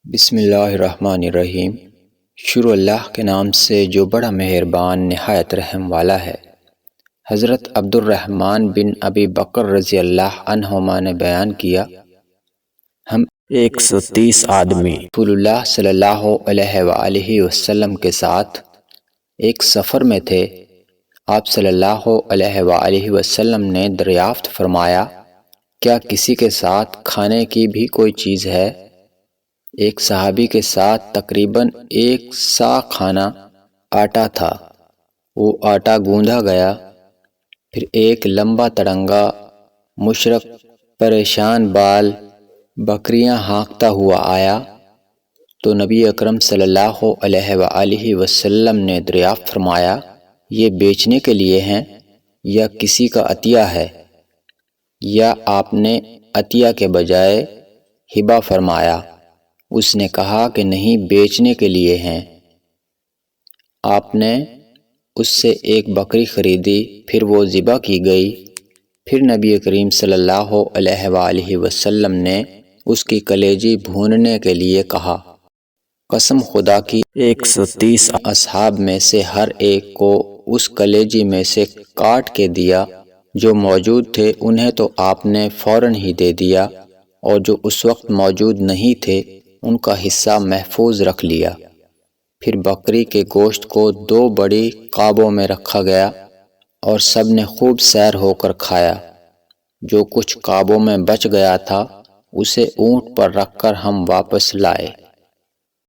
بسم اللہ الرحمن الرحیم۔ شروع اللہ کے نام سے جو بڑا مہربان نہایت رحم والا ہے۔ حضرت عبد الرحمن بن ابی بکر رضی اللہ عنہما نے بیان کیا، ہم 130 آدمی رسول اللہ صلی اللہ علیہ وآلہ وسلم کے ساتھ ایک سفر میں تھے۔ آپ صلی اللہ علیہ وآلہ وسلم نے دریافت فرمایا، کیا کسی کے ساتھ کھانے کی بھی کوئی چیز ہے؟ ایک صحابی کے ساتھ تقریباً 1 صاع کھانا آٹا تھا۔ وہ آٹا گوندھا گیا۔ پھر ایک لمبا تڑنگا مشرق پریشان بال بکریاں ہانکتا ہوا آیا تو نبی اکرم صلی اللہ علیہ وآلہ وسلم نے دریافت فرمایا، یہ بیچنے کے لیے ہیں یا کسی کا عطیہ ہے؟ یا آپ نے عطیہ کے بجائے ہبہ فرمایا؟ اس نے کہا کہ نہیں، بیچنے کے لیے ہیں۔ آپ نے اس سے ایک بکری خریدی، پھر وہ ذبح کی گئی۔ پھر نبی کریم صلی اللہ علیہ وآلہ وسلم نے اس کی کلیجی بھوننے کے لیے کہا۔ قسم خدا کی 130 اصحاب میں سے ہر ایک کو اس کلیجی میں سے کاٹ کے دیا۔ جو موجود تھے انہیں تو آپ نے فوراً ہی دے دیا، اور جو اس وقت موجود نہیں تھے ان کا حصہ محفوظ رکھ لیا۔ پھر بکری کے گوشت کو 2 بڑی قابوں میں رکھا گیا اور سب نے خوب سیر ہو کر کھایا۔ جو کچھ قابوں میں بچ گیا تھا اسے اونٹ پر رکھ کر ہم واپس لائے۔